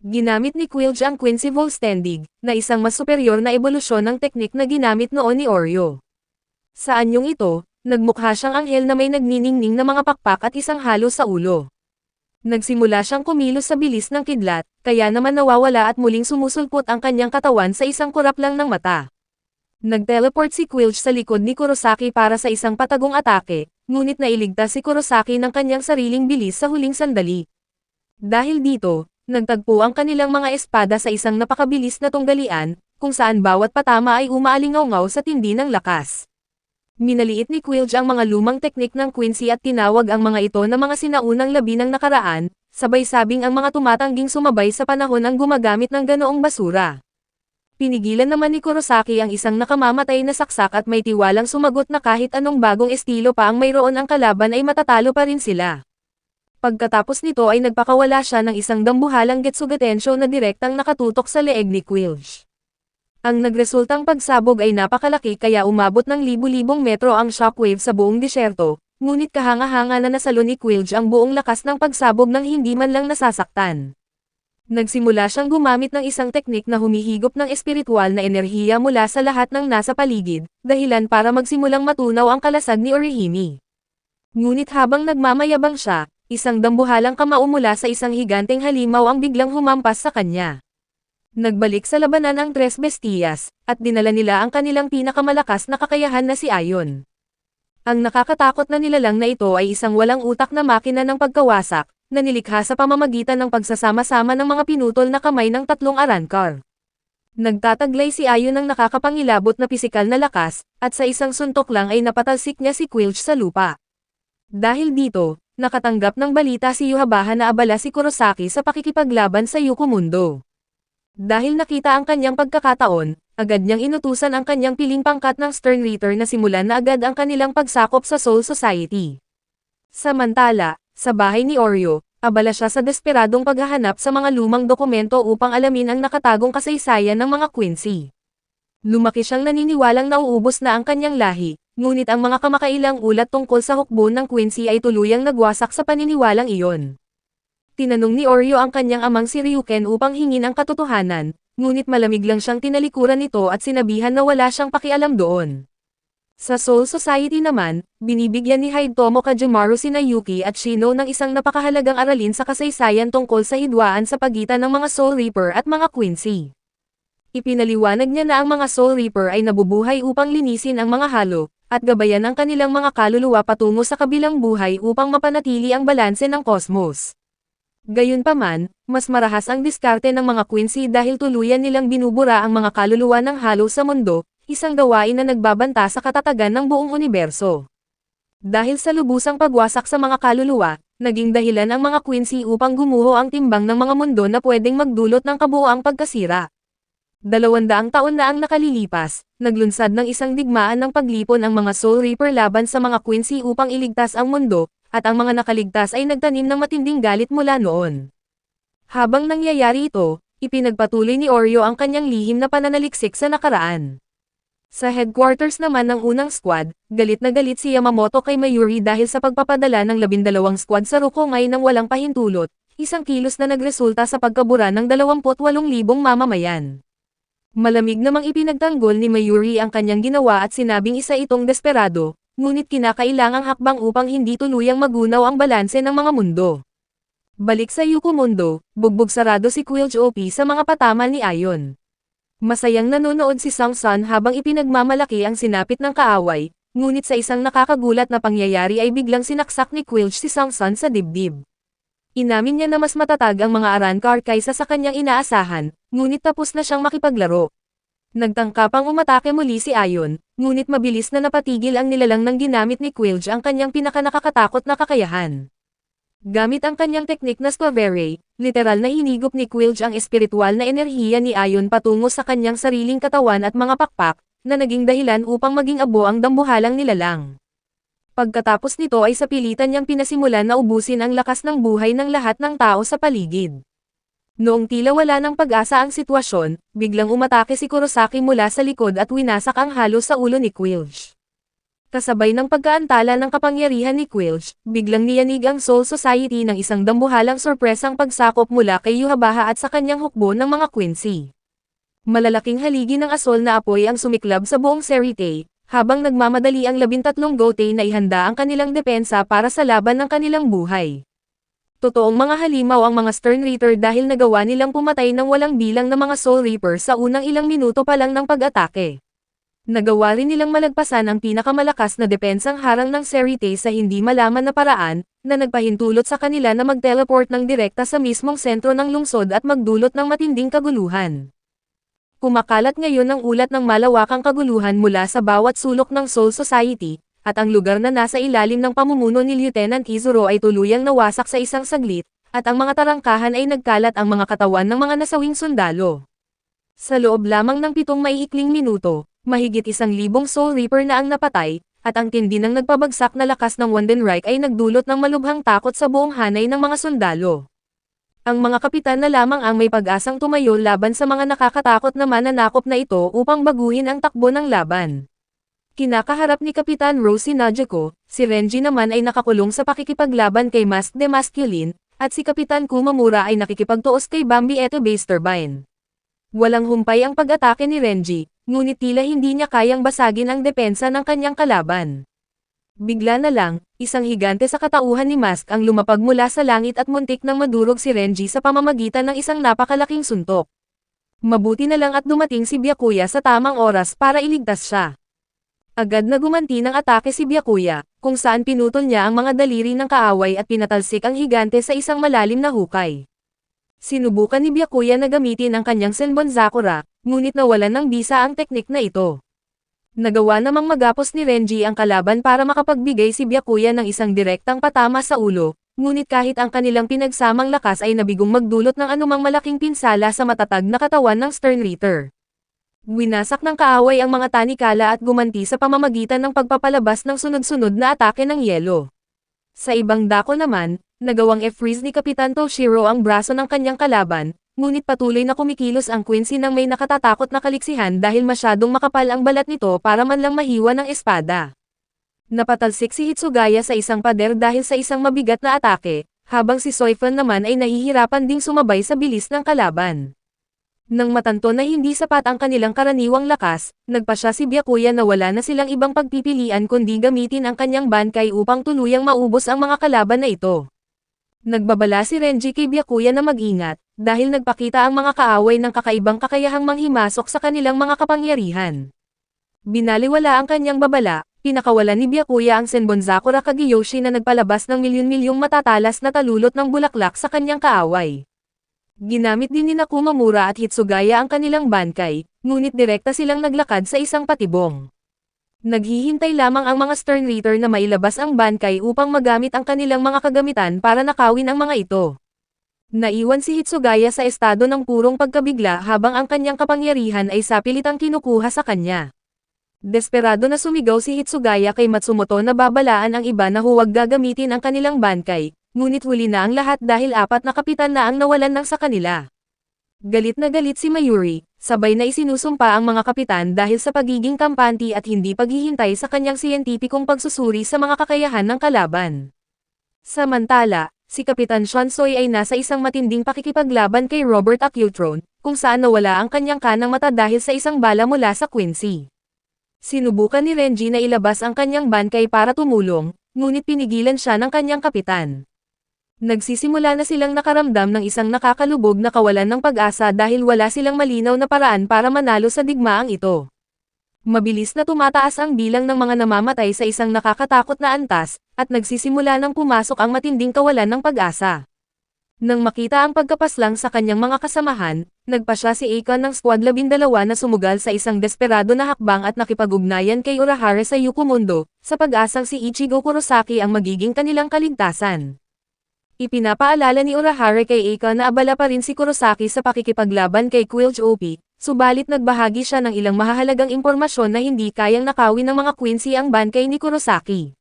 Ginamit ni Quilge ang Quincy Volstendig, na isang mas superior na ebolusyon ng teknik na ginamit noon ni Oreo. Sa anyong ito, nagmukha siyang anghel na may nagniningning na mga pakpak at isang halo sa ulo. Nagsimula siyang kumilos sa bilis ng kidlat, kaya naman nawawala at muling sumusulpot ang kanyang katawan sa isang kurap lang ng mata. Nag-teleport si Quilge sa likod ni Kurosaki para sa isang patagong atake, ngunit nailigtas si Kurosaki ng kanyang sariling bilis sa huling sandali. Dahil dito, nagtagpo ang kanilang mga espada sa isang napakabilis na tunggalian, kung saan bawat patama ay umaalingaw-ngaw sa tindi ng lakas. Minaliit ni Quilge ang mga lumang teknik ng Quincy at tinawag ang mga ito na mga sinaunang labi ng nakaraan, sabay-sabing ang mga tumatangging sumabay sa panahon ang gumagamit ng ganoong basura. Pinigilan naman ni Kurosaki ang isang nakamamatay na saksak at may tiwalang sumagot na kahit anong bagong estilo pa ang mayroon ang kalaban ay matatalo pa rin sila. Pagkatapos nito ay nagpakawala siya ng isang dambuhalang Getsugatensho na direktang nakatutok sa leeg ni Quilge. Ang nagresultang pagsabog ay napakalaki kaya umabot ng libu-libong metro ang shockwave sa buong disyerto, ngunit kahanga-hanga na nasalo ni Quilge ang buong lakas ng pagsabog nang hindi man lang nasasaktan. Nagsimula siyang gumamit ng isang teknik na humihigop ng espiritual na enerhiya mula sa lahat ng nasa paligid, dahilan para magsimulang matunaw ang kalasag ni Orihime. Ngunit habang nagmamayabang siya, isang dambuhalang kamao mula sa isang higanteng halimaw ang biglang humampas sa kanya. Nagbalik sa labanan ang Tres Bestias, at dinala nila ang kanilang pinakamalakas na kakayahan na si Aion. Ang nakakatakot na nilalang na ito ay isang walang utak na makina ng pagkawasak, na nilikha sa pamamagitan ng pagsasama-sama ng mga pinutol na kamay ng tatlong Arrancar. Nagtataglay si Aion ng nakakapangilabot na pisikal na lakas, at sa isang suntok lang ay napatalsik niya si Quilge sa lupa. Dahil dito, nakatanggap ng balita si Yuhabaha na abala si Kurosaki sa pakikipaglaban sa Yukomundo. Dahil nakita ang kanyang pagkakataon, agad niyang inutusan ang kanyang piling pangkat ng Stern Reader na simulan na agad ang kanilang pagsakop sa Soul Society. Samantala, sa bahay ni Oreo, abala siya sa desperadong paghahanap sa mga lumang dokumento upang alamin ang nakatagong kasaysayan ng mga Quincy. Lumaki siyang naniniwalang nauubos na ang kanyang lahi, ngunit ang mga kamakailang ulat tungkol sa hukbo ng Quincy ay tuluyang nagwasak sa paniniwalang iyon. Tinanong ni Oreo ang kanyang amang si Ryuken upang hingin ang katotohanan, ngunit malamig lang siyang tinalikuran nito at sinabihan na wala siyang pakialam doon. Sa Soul Society naman, binibigyan ni Hidetomo Kajamaru sina Yuki at Shino ng isang napakahalagang aralin sa kasaysayan tungkol sa hidwaan sa pagitan ng mga Soul Reaper at mga Quincy. Ipinaliwanag niya na ang mga Soul Reaper ay nabubuhay upang linisin ang mga halo, at gabayan ang kanilang mga kaluluwa patungo sa kabilang buhay upang mapanatili ang balanse ng kosmos. Gayunpaman, mas marahas ang diskarte ng mga Quincy dahil tuluyan nilang binubura ang mga kaluluwa ng halo sa mundo, isang gawain na nagbabanta sa katatagan ng buong universo. Dahil sa lubusang pagwasak sa mga kaluluwa, naging dahilan ang mga Quincy upang gumuho ang timbang ng mga mundo na pwedeng magdulot ng kabuoang pagkasira. 200 taon na ang nakalilipas, naglunsad ng isang digmaan ng paglipon ang mga Soul Reaper laban sa mga Quincy upang iligtas ang mundo, at ang mga nakaligtas ay nagtanim ng matinding galit mula noon. Habang nangyayari ito, ipinagpatuloy ni Oreo ang kanyang lihim na pananaliksik sa nakaraan. Sa headquarters naman ng unang squad, galit na galit si Yamamoto kay Mayuri dahil sa pagpapadala ng 12 squad sa Rukongay nang walang pahintulot, isang kilos na nagresulta sa pagkabura ng 28,000 mamamayan. Malamig namang ipinagtanggol ni Mayuri ang kanyang ginawa at sinabing isa itong desperado, ngunit kinakailangang hakbang upang hindi tuluyang magunaw ang balanse ng mga mundo. Balik sa Yukomundo, bugbog sarado si Quilge OP sa mga patama ni Aion. Masayang nanonood si Sang-san habang ipinagmamalaki ang sinapit ng kaaway, ngunit sa isang nakakagulat na pangyayari ay biglang sinaksak ni Quilge si Sang-san sa dibdib. Inamin niya na mas matatag ang mga Arrancar kaysa sa kanyang inaasahan, ngunit tapos na siyang makipaglaro. Nagtangka pang umatake muli si Aion, ngunit mabilis na napatigil ang nilalang ng ginamit ni Quilge ang kanyang pinakanakakatakot na kakayahan. Gamit ang kanyang teknik na Squavere, literal na hinigop ni Quilge ang espiritual na enerhiya ni Aion patungo sa kanyang sariling katawan at mga pakpak, na naging dahilan upang maging abo ang dambuhalang nilalang. Pagkatapos nito ay sa pilitan niyang pinasimulan na ubusin ang lakas ng buhay ng lahat ng tao sa paligid. Noong tila wala ng pag-asa ang sitwasyon, biglang umatake si Kurosaki mula sa likod at winasak ang halo sa ulo ni Quilge. Kasabay ng pagkaantala ng kapangyarihan ni Quilch, biglang niyanig ang Soul Society ng isang dambuhalang sorpresang pagsakop mula kay Yuhabaha at sa kanyang hukbo ng mga Quincy. Malalaking haligi ng asol na apoy ang sumiklab sa buong Serite, habang nagmamadali ang 13 Gote na ihanda ang kanilang depensa para sa laban ng kanilang buhay. Totoong mga halimaw ang mga Stern Reaper dahil nagawa nilang pumatay ng walang bilang na mga Soul Reaper sa unang ilang minuto pa lang ng pag-atake. Nagawa rin nilang malagpasan ang pinakamalakas na depensang harang ng Serite sa hindi malaman na paraan, na nagpahintulot sa kanila na mag-teleport ng direkta sa mismong sentro ng lungsod at magdulot ng matinding kaguluhan. Kumakalat ngayon ang ulat ng malawakang kaguluhan mula sa bawat sulok ng Soul Society, at ang lugar na nasa ilalim ng pamumuno ni Lieutenant Izuro ay tuluyang nawasak sa isang saglit, at ang mga tarangkahan ay nagkalat ang mga katawan ng mga nasawing sundalo. Sa loob lamang ng 7 maiikling minuto, mahigit 1,000 Soul Reaper na ang napatay, at ang tindi ng nagpabagsak na lakas ng Wandenreich ay nagdulot ng malubhang takot sa buong hanay ng mga sundalo. Ang mga kapitan na lamang ang may pag-asang tumayo laban sa mga nakakatakot na mananakop na ito upang baguhin ang takbo ng laban. Kinakaharap ni Kapitan Rosie Najeko, si Renji naman ay nakakulong sa pakikipaglaban kay Mask de Masculine, at si Kapitan Kumamura ay nakikipagtuos kay Bambi Eto Base Turbine. Walang humpay ang pag-atake ni Renji, ngunit tila hindi niya kayang basagin ang depensa ng kanyang kalaban. Bigla na lang, isang higante sa katauhan ni Mask ang lumapag mula sa langit at muntik nang madurog si Renji sa pamamagitan ng isang napakalaking suntok. Mabuti na lang at dumating si Byakuya sa tamang oras para iligtas siya. Agad na gumanti ng atake si Byakuya, kung saan pinutol niya ang mga daliri ng kaaway at pinatalsik ang higante sa isang malalim na hukay. Sinubukan ni Byakuya na gamitin ang kanyang Senbonzakura, ngunit nawalan ng bisa ang teknik na ito. Nagawa namang magapos ni Renji ang kalaban para makapagbigay si Byakuya ng isang direktang patama sa ulo, ngunit kahit ang kanilang pinagsamang lakas ay nabigong magdulot ng anumang malaking pinsala sa matatag na katawan ng Stern Reaper. Winasak ng kaaway ang mga tanikala at gumanti sa pamamagitan ng pagpapalabas ng sunod-sunod na atake ng yelo. Sa ibang dako naman, nagawang e-freeze ni Kapitan Toshiro ang braso ng kanyang kalaban, ngunit patuloy na kumikilos ang Quincy nang may nakatatakot na kaliksihan dahil masyadong makapal ang balat nito para man lang mahiwa ng espada. Napatalsik si Hitsugaya sa isang pader dahil sa isang mabigat na atake, habang si Soifan naman ay nahihirapan ding sumabay sa bilis ng kalaban. Nang matanto na hindi sapat ang kanilang karaniwang lakas, nagpasya si Byakuya na wala na silang ibang pagpipilian kundi gamitin ang kanyang bankay upang tuluyang maubos ang mga kalaban na ito. Nagbabala si Renji kay Byakuya na mag-ingat, dahil nagpakita ang mga kaaway ng kakaibang kakayahang manghimasok sa kanilang mga kapangyarihan. Binaliwala ang kanyang babala, pinakawalan ni Byakuya ang Senbonzakura Kageyoshi na nagpalabas ng milyon-milyong matatalas na talulot ng bulaklak sa kanyang kaaway. Ginamit din ni Kumamura at Hitsugaya ang kanilang bankay, ngunit direkta silang naglakad sa isang patibong. Naghihintay lamang ang mga Stern Reaper na mailabas ang bankay upang magamit ang kanilang mga kagamitan para nakawin ang mga ito. Naiwan si Hitsugaya sa estado ng purong pagkabigla habang ang kanyang kapangyarihan ay sapilitang kinukuha sa kanya. Desperado na sumigaw si Hitsugaya kay Matsumoto na babalaan ang iba na huwag gagamitin ang kanilang bankay, ngunit huli na ang lahat dahil 4 na kapitan na ang nawalan ng sa kanila. Galit na galit si Mayuri, sabay na isinusumpa ang mga kapitan dahil sa pagiging kampante at hindi paghihintay sa kanyang siyentipikong pagsusuri sa mga kakayahan ng kalaban. Samantala, si Kapitan Shansoy ay nasa isang matinding pakikipaglaban kay Robert Acutron, kung saan nawala ang kanyang kanang mata dahil sa isang bala mula sa Quincy. Sinubukan ni Renji na ilabas ang kanyang bankay para tumulong, ngunit pinigilan siya ng kanyang kapitan. Nagsisimula na silang nakaramdam ng isang nakakalubog na kawalan ng pag-asa dahil wala silang malinaw na paraan para manalo sa digmaang ito. Mabilis na tumataas ang bilang ng mga namamatay sa isang nakakatakot na antas, at nagsisimula ng pumasok ang matinding kawalan ng pag-asa. Nang makita ang pagkapaslang sa kanyang mga kasamahan, nagpasya si Akon ng Squad 12 na sumugal sa isang desperado na hakbang at nakipag-ugnayan kay Urahara sa Yukumondo, sa pag-asang si Ichigo Kurosaki ang magiging kanilang kaligtasan. Ipinapaalala ni Urahara kay Akon na abala pa rin si Kurosaki sa pakikipaglaban kay Quilch OP, subalit nagbahagi siya ng ilang mahahalagang impormasyon na hindi kayang nakawin ng mga Quincy ang bankay ni Kurosaki.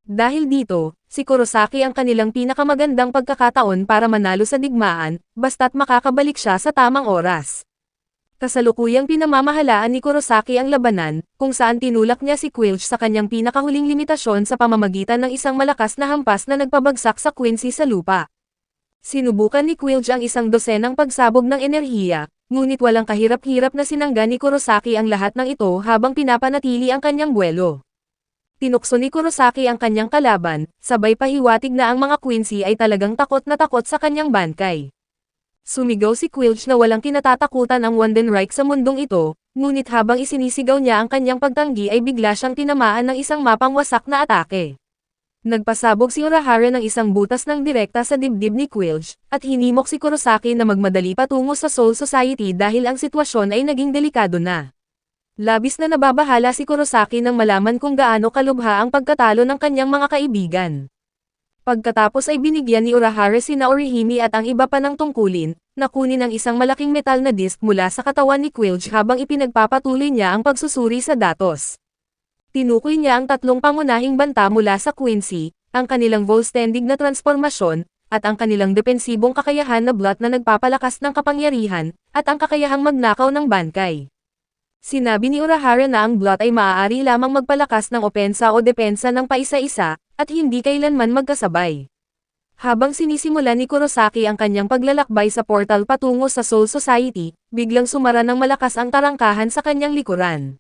Dahil dito, si Kurosaki ang kanilang pinakamagandang pagkakataon para manalo sa digmaan, basta't makakabalik siya sa tamang oras. Kasalukuyang pinamamahalaan ni Kurosaki ang labanan, kung saan tinulak niya si Quilch sa kanyang pinakahuling limitasyon sa pamamagitan ng isang malakas na hampas na nagpabagsak sa Quincy sa lupa. Sinubukan ni Quilch ang isang dosenang pagsabog ng enerhiya, ngunit walang kahirap-hirap na sinangga ni Kurosaki ang lahat ng ito habang pinapanatili ang kanyang buwelo. Tinukso ni Kurosaki ang kanyang kalaban, sabay pahiwatig na ang mga Quincy ay talagang takot na takot sa kanyang bangkay. Sumigaw si Quilch na walang kinatatakutan ang Wandenreich sa mundong ito, ngunit habang isinisigaw niya ang kanyang pagtanggi ay bigla siyang tinamaan ng isang mapangwasak na atake. Nagpasabog si Urahara ng isang butas ng direkta sa dibdib ni Quilch, at hinimok si Kurosaki na magmadali patungo sa Soul Society dahil ang sitwasyon ay naging delikado na. Labis na nababahala si Kurosaki nang malaman kung gaano kalubha ang pagkatalo ng kanyang mga kaibigan. Pagkatapos ay binigyan ni Urahara sina Orihime at ang iba pa ng tungkulin, na kunin ang isang malaking metal na disk mula sa katawan ni Quilch habang ipinagpapatuloy niya ang pagsusuri sa datos. Tinukoy niya ang tatlong pangunahing banta mula sa Quincy, ang kanilang Volstendig na transformasyon, at ang kanilang depensibong kakayahan na blot na nagpapalakas ng kapangyarihan, at ang kakayahang magnakaw ng bangkay. Sinabi ni Urahara na ang blot ay maaari lamang magpalakas ng opensa o depensa ng paisa-isa, at hindi kailanman magkasabay. Habang sinisimula ni Kurosaki ang kanyang paglalakbay sa portal patungo sa Soul Society, biglang sumara ng malakas ang tarangkahan sa kanyang likuran.